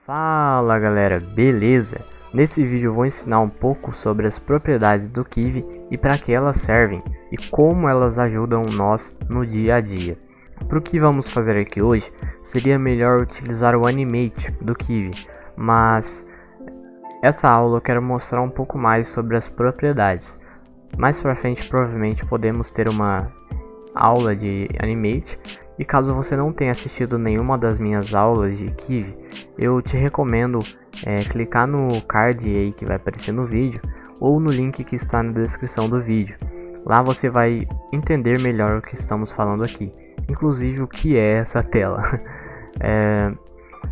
Fala galera, beleza? Nesse vídeo eu vou ensinar um pouco sobre as propriedades do Kivy e para que elas servem e como elas ajudam nós no dia a dia. Para o que vamos fazer aqui hoje, seria melhor utilizar o Animate do Kivy, mas essa aula eu quero mostrar um pouco mais sobre as propriedades. Mais para frente provavelmente podemos ter uma aula de Animate. E caso você não tenha assistido nenhuma das minhas aulas de Kivy, eu te recomendo clicar no card aí que vai aparecer no vídeo ou no link que está na descrição do vídeo. Lá você vai entender melhor o que estamos falando aqui, inclusive o que é essa tela.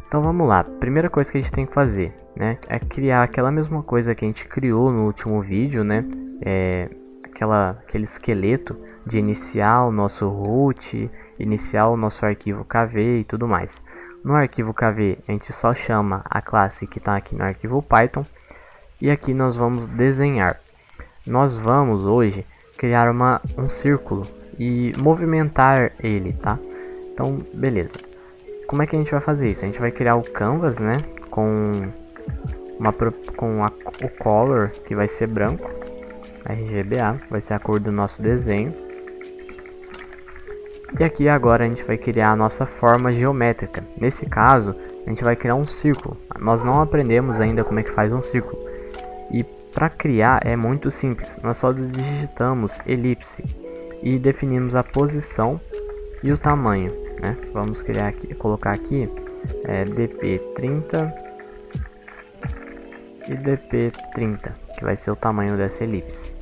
Então vamos lá, primeira coisa que a gente tem que fazer, né, é criar aquela mesma coisa que a gente criou no último vídeo, né, aquele esqueleto de iniciar o nosso root, iniciar o nosso arquivo KV e tudo mais. No arquivo KV a gente só chama a classe que está aqui no arquivo Python e aqui nós vamos desenhar. Nós vamos hoje criar um círculo e movimentar ele, tá? Então beleza. Como é que a gente vai fazer isso? A gente vai criar o canvas, né, com o color que vai ser branco, RGBA, vai ser a cor do nosso desenho. E aqui agora a gente vai criar a nossa forma geométrica. Nesse caso, a gente vai criar um círculo. Nós não aprendemos ainda como é que faz um círculo. E para criar é muito simples. Nós só digitamos elipse e definimos a posição e o tamanho, né? Vamos criar aqui, colocar aqui dp30 e dp30, que vai ser o tamanho dessa elipse.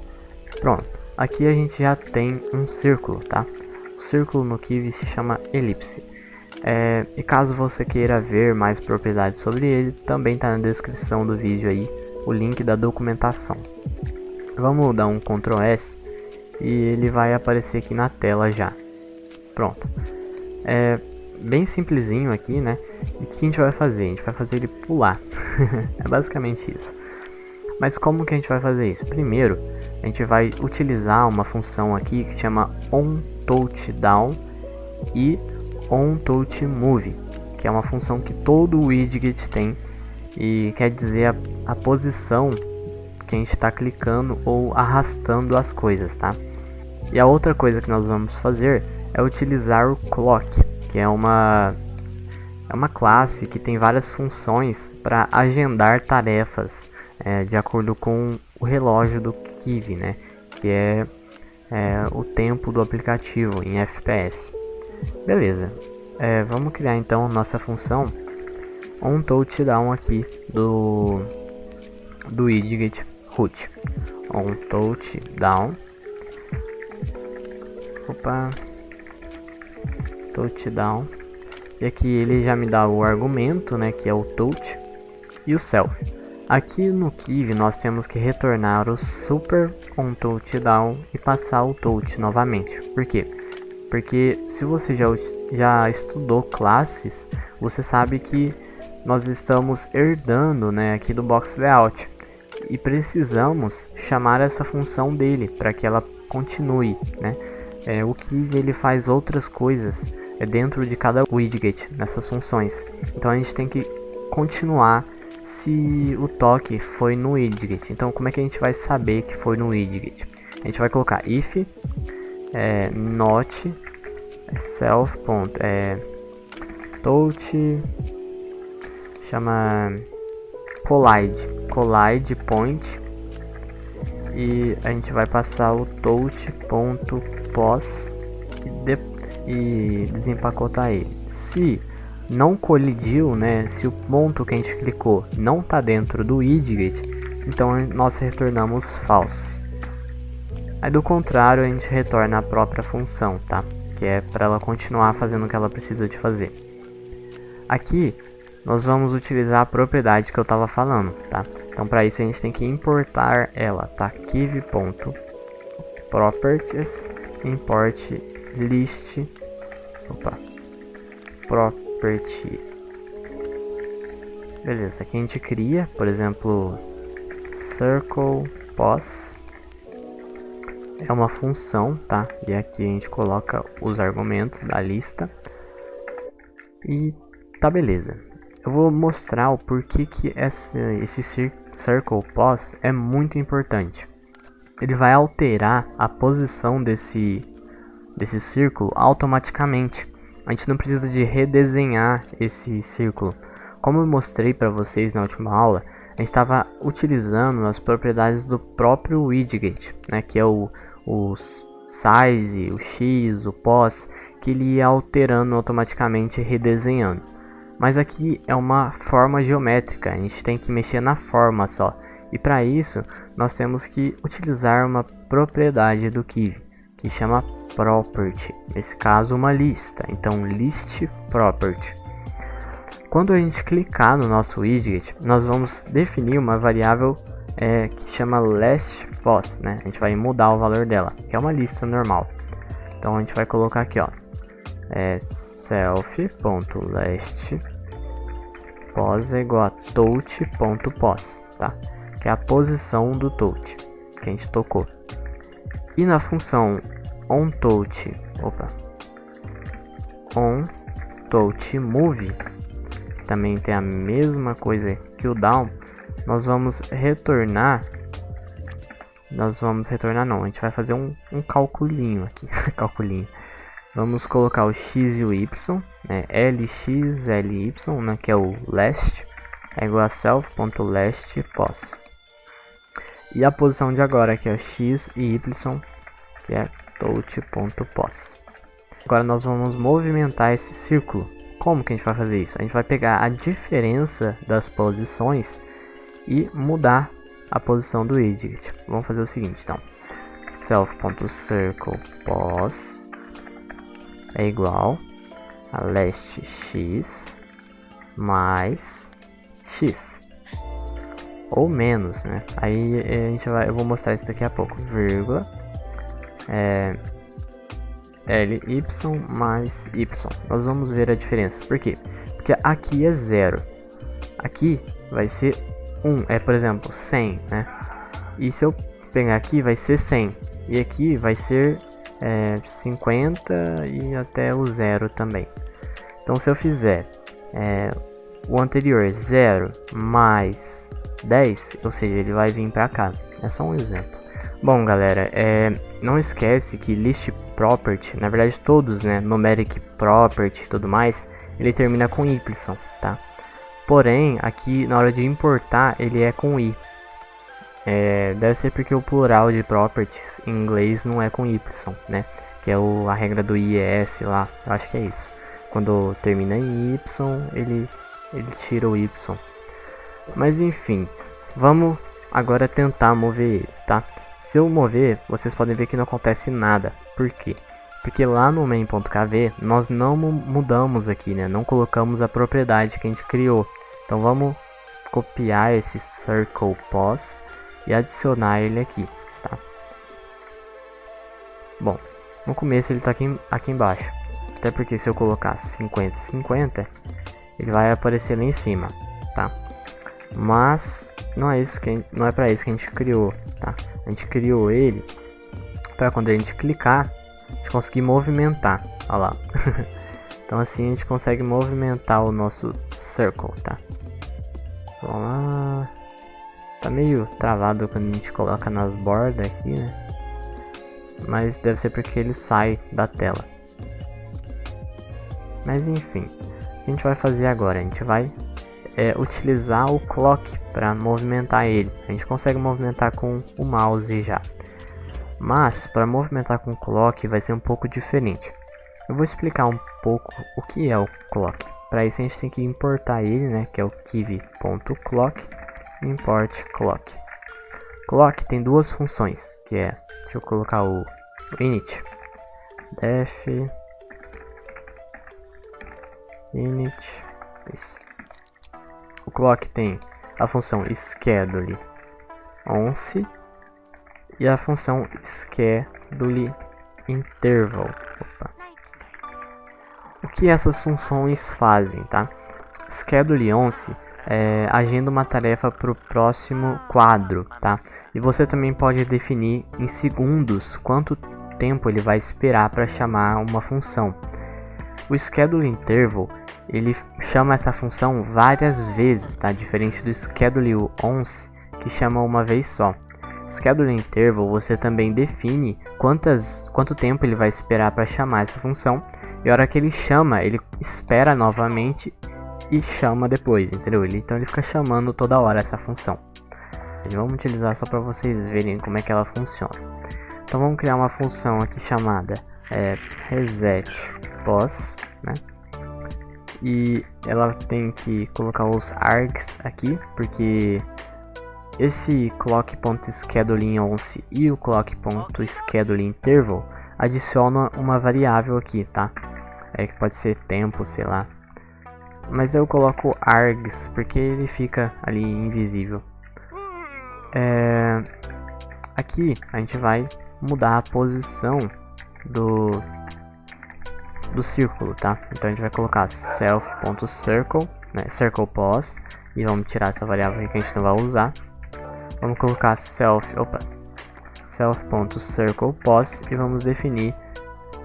Pronto. Aqui a gente já tem um círculo, tá? O círculo no Kivy se chama elipse. E caso você queira ver mais propriedades sobre ele, também está na descrição do vídeo aí o link da documentação. Vamos dar um Ctrl S e ele vai aparecer aqui na tela já. Pronto. Bem simplesinho aqui, né? E o que a gente vai fazer? A gente vai fazer ele pular. É basicamente isso. Mas como que a gente vai fazer isso? Primeiro, a gente vai utilizar uma função aqui que se chama onTouchDown e onTouchMove, que é uma função que todo widget tem e quer dizer a posição que a gente está clicando ou arrastando as coisas, tá? E a outra coisa que nós vamos fazer é utilizar o clock, que é uma classe que tem várias funções para agendar tarefas de acordo com o relógio do Kivy, né? Que é o tempo do aplicativo em FPS. Beleza. Vamos criar então nossa função onTouchDown aqui do widget root. onTouchDown. Touchdown. E aqui ele já me dá o argumento, né, que é o touch e o self. Aqui no Kivy nós temos que retornar o super onTouchDown e passar o touch novamente. Por quê? Porque se você já estudou classes, você sabe que nós estamos herdando, né, aqui do box layout e precisamos chamar essa função dele para que ela continue, né? O Kivy ele faz outras coisas dentro de cada widget nessas funções. Então a gente tem que continuar se o toque foi no widget. Então como é que a gente vai saber que foi no widget? A gente vai colocar if not self touch chama collide point e a gente vai passar o touch.pos e desempacotar ele. Se não colidiu, né, se o ponto que a gente clicou não está dentro do widget, então nós retornamos false. Aí do contrário, a gente retorna a própria função, tá? Que é para ela continuar fazendo o que ela precisa de fazer. Aqui nós vamos utilizar a propriedade que eu estava falando, tá? Então para isso a gente tem que importar ela, tá? Kivy.properties import list property Beleza, aqui a gente cria, por exemplo, circle pos. É uma função, tá? E aqui a gente coloca os argumentos da lista. E tá, beleza. Eu vou mostrar o porquê que esse circle pos é muito importante. Ele vai alterar a posição desse círculo automaticamente. A gente não precisa de redesenhar esse círculo. Como eu mostrei para vocês na última aula, a gente estava utilizando as propriedades do próprio widget, né, que é o size, o x, o pos, que ele ia alterando automaticamente, redesenhando. Mas aqui é uma forma geométrica, a gente tem que mexer na forma só. E para isso, nós temos que utilizar uma propriedade do Kivy, que chama property, nesse caso uma lista, então list property. Quando a gente clicar no nosso widget, nós vamos definir uma variável que chama lastPos, né? A gente vai mudar o valor dela, que é uma lista normal. Então a gente vai colocar aqui, ó, self.lastPos é igual a touch.pos, tá? Que é a posição do touch que a gente tocou. E na função onTouchMove, que também tem a mesma coisa que o down, nós vamos retornar não, a gente vai fazer um calculinho aqui, calculinho. Vamos colocar o x e o y, né, lx, ly, né, que é o last, é igual a self.lastPos. E a posição de agora, que é o x e y, que é touch.pos. Agora nós vamos movimentar esse círculo. Como que a gente vai fazer isso? A gente vai pegar a diferença das posições e mudar a posição do widget. Vamos fazer o seguinte, então. Self.circlePos é igual a lastx mais x. Ou menos, né? Aí eu vou mostrar isso daqui a pouco. Vírgula. Ly mais y. Nós vamos ver a diferença. Por quê? Porque aqui é 0. Aqui vai ser 1. Por exemplo, 100, né? E se eu pegar aqui, vai ser 100. E aqui vai ser 50 e até o 0 também. Então, se eu fizer o anterior 0 mais 10, ou seja, ele vai vir para cá. É só um exemplo. Bom, galera, não esquece que list property, na verdade todos, né, numeric property e tudo mais, ele termina com y, tá? Porém, aqui na hora de importar, ele é com i. Deve ser porque o plural de properties em inglês não é com y, né? Que é a regra do IES lá, eu acho que é isso. Quando termina em y, ele tira o y. Mas enfim, vamos agora tentar mover ele, tá? Se eu mover, vocês podem ver que não acontece nada. Por quê? Porque lá no main.kv nós não mudamos aqui, né? Não colocamos a propriedade que a gente criou. Então vamos copiar esse circlePos e adicionar ele aqui, tá? Bom, no começo ele está aqui embaixo. Até porque se eu colocar 50-50, ele vai aparecer lá em cima, tá? Mas não é para isso que a gente criou, tá? A gente criou ele para quando a gente clicar, a gente conseguir movimentar, olha lá. Então assim a gente consegue movimentar o nosso circle, tá? Vamos lá. Tá meio travado quando a gente coloca nas bordas aqui, né? Mas deve ser porque ele sai da tela. Mas enfim, o que a gente vai fazer agora? A gente vai utilizar o clock para movimentar ele. A gente consegue movimentar com o mouse já. Mas para movimentar com o clock vai ser um pouco diferente. Eu vou explicar um pouco o que é o clock. Para isso a gente tem que importar ele, né, que é o kivy.clock, import clock. Clock tem duas funções, que é, deixa eu colocar o init, def init, isso. O clock tem a função schedule once e a função schedule interval. Opa. O que essas funções fazem, tá? Schedule once agenda uma tarefa para o próximo quadro, tá? E você também pode definir em segundos quanto tempo ele vai esperar para chamar uma função. O schedule interval ele chama essa função várias vezes, tá? Diferente do schedule once, que chama uma vez só. Schedule interval você também define quanto tempo ele vai esperar para chamar essa função, e a hora que ele chama, ele espera novamente e chama depois, entendeu? Então ele fica chamando toda hora essa função. Vamos utilizar só para vocês verem como é que ela funciona. Então vamos criar uma função aqui chamada reset pos, né? E ela tem que colocar os args aqui, porque esse clock.scheduleInOnce e o clock.scheduleInterval adiciona uma variável aqui, tá? Que pode ser tempo, sei lá. Mas eu coloco args porque ele fica ali invisível. Aqui a gente vai mudar a posição do círculo, tá? Então a gente vai colocar self.circle, né, circle pos, e vamos tirar essa variável aqui que a gente não vai usar. Vamos colocar self.circlePos e vamos definir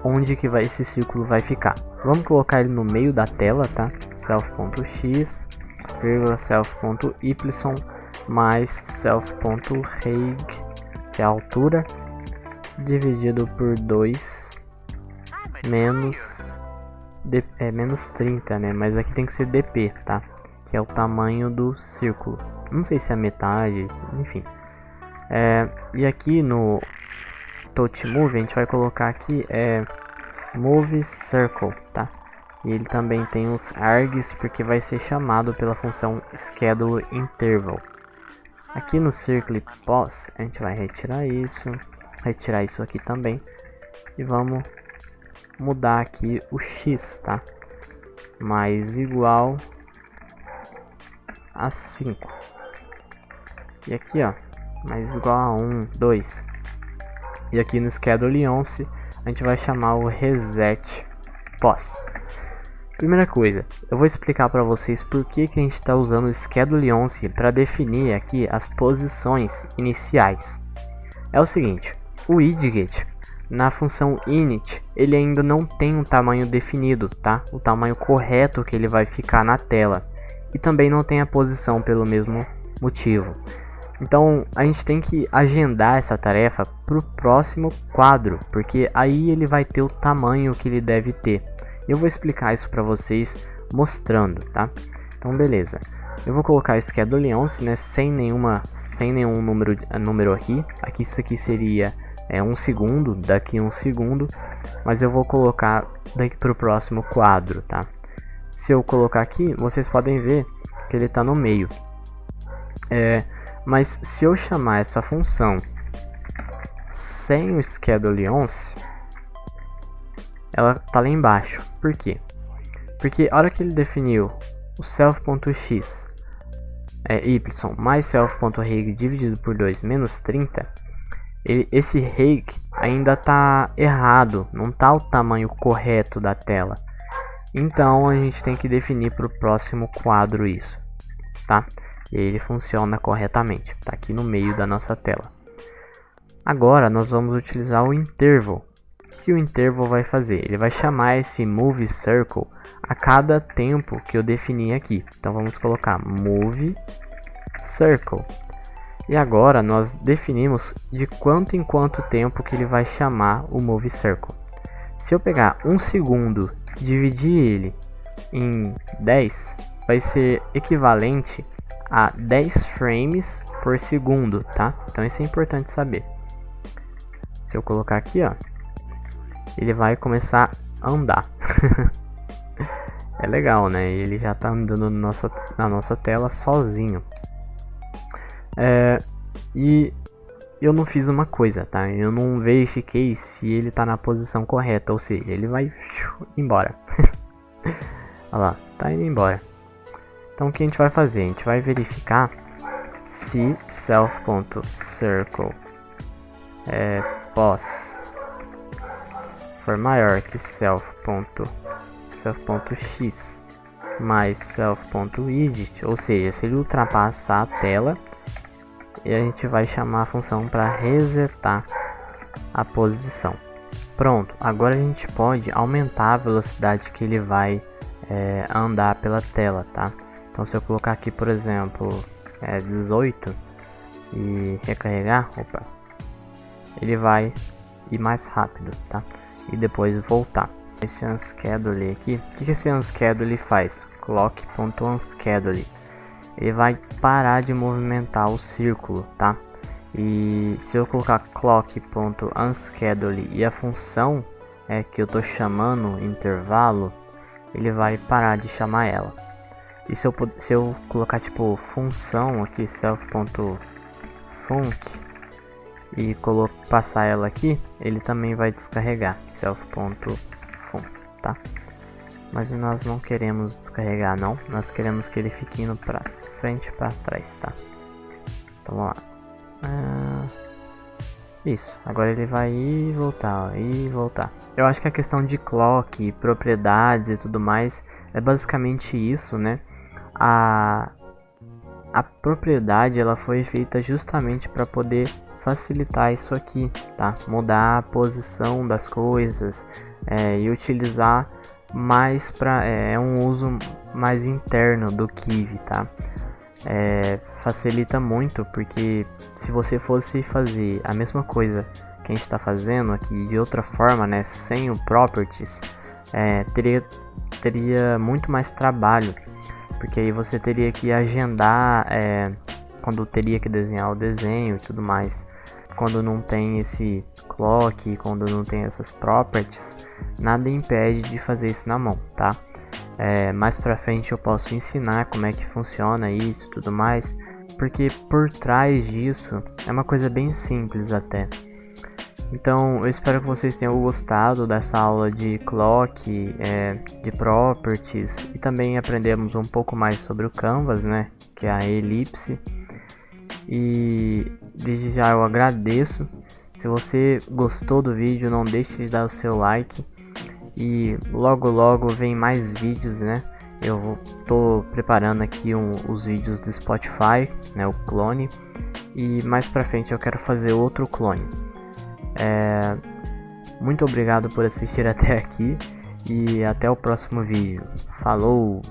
onde que esse círculo vai ficar. Vamos colocar ele no meio da tela, tá? self.x, self.y mais self.height, que é a altura, dividido por 2 menos 30, né? Mas aqui tem que ser dp, tá? Que é o tamanho do círculo. Não sei se é metade, enfim. E aqui no touch move a gente vai colocar aqui move circle, tá? E ele também tem os args porque vai ser chamado pela função schedule interval. Aqui no circle pos a gente vai retirar isso aqui também e vamos mudar aqui o x, tá? Mais igual a 5. E aqui, ó, mais igual a 1, 2. E aqui no schedule once a gente vai chamar o reset pos. Primeira coisa, eu vou explicar para vocês por que a gente está usando o schedule once para definir aqui as posições iniciais. É o seguinte, o widget na função init ele ainda não tem um tamanho definido, tá? O tamanho correto que ele vai ficar na tela, e também não tem a posição pelo mesmo motivo. Então a gente tem que agendar essa tarefa para o próximo quadro, porque aí ele vai ter o tamanho que ele deve ter. Eu vou explicar isso para vocês mostrando, tá? Então beleza, eu vou colocar schedule once, né, sem nenhum número aqui. Isso aqui seria 1 segundo, daqui 1 segundo, mas eu vou colocar daqui para o próximo quadro, tá? Se eu colocar aqui, vocês podem ver que ele está no meio. Mas se eu chamar essa função sem o schedule once, ela tá lá embaixo. Por quê? Porque a hora que ele definiu o self.x y mais self.reg dividido por 2 menos 30, esse reg ainda tá errado, não tá o tamanho correto da tela. Então a gente tem que definir para o próximo quadro isso, tá? E ele funciona corretamente, tá aqui no meio da nossa tela. Agora nós vamos utilizar o interval. O que o interval vai fazer? Ele vai chamar esse move circle a cada tempo que eu definir aqui. Então vamos colocar move circle. E agora nós definimos de quanto em quanto tempo que ele vai chamar o move circle. Se eu pegar 1 segundo e dividir ele em 10, vai ser equivalente a 10 frames por segundo, tá? Então isso é importante saber. Se eu colocar aqui, ó, ele vai começar a andar. É legal, né? Ele já tá andando na nossa tela sozinho. E eu não fiz uma coisa, tá? Eu não verifiquei se ele tá na posição correta, ou seja, ele vai embora. Olha lá, tá indo embora. Então o que a gente vai fazer? A gente vai verificar se self.circle pos for maior que self.x mais self.widget, ou seja, se ele ultrapassar a tela, a gente vai chamar a função para resetar a posição. Pronto, agora a gente pode aumentar a velocidade que ele vai andar pela tela, tá? Então se eu colocar aqui, por exemplo, 18 e recarregar, ele vai ir mais rápido, tá? E depois voltar. Esse unschedule aqui, o que esse unschedule faz? Clock.unschedule. Ele vai parar de movimentar o círculo, tá? E se eu colocar clock.unschedule e a função que eu tô chamando intervalo, ele vai parar de chamar ela. E se eu colocar tipo função aqui, self.func, e passar ela aqui, ele também vai descarregar self.func, tá? Mas nós não queremos descarregar não, nós queremos que ele fique indo para frente e para trás, tá? Então vamos lá. Isso, agora ele vai ir e voltar, ó, ir e voltar. Eu acho que a questão de clock, propriedades e tudo mais é basicamente isso, né? A propriedade ela foi feita justamente para poder facilitar isso aqui, tá? Mudar a posição das coisas e utilizar mais para um uso mais interno do Kivy, tá? Facilita muito, porque se você fosse fazer a mesma coisa que a gente está fazendo aqui de outra forma, né, sem o properties, teria muito mais trabalho, porque aí você teria que agendar quando teria que desenhar o desenho e tudo mais. Quando não tem esse clock, quando não tem essas properties, nada impede de fazer isso na mão, tá? Mais pra frente eu posso ensinar como é que funciona isso e tudo mais, porque por trás disso é uma coisa bem simples até. Então eu espero que vocês tenham gostado dessa aula de clock, de properties, e também aprendemos um pouco mais sobre o Canvas, né, que é a elipse. E desde já eu agradeço. Se você gostou do vídeo, não deixe de dar o seu like. E logo vem mais vídeos, né? Eu tô preparando aqui os vídeos do Spotify, né? O clone. E mais pra frente eu quero fazer outro clone. Muito obrigado por assistir até aqui. E até o próximo vídeo. Falou!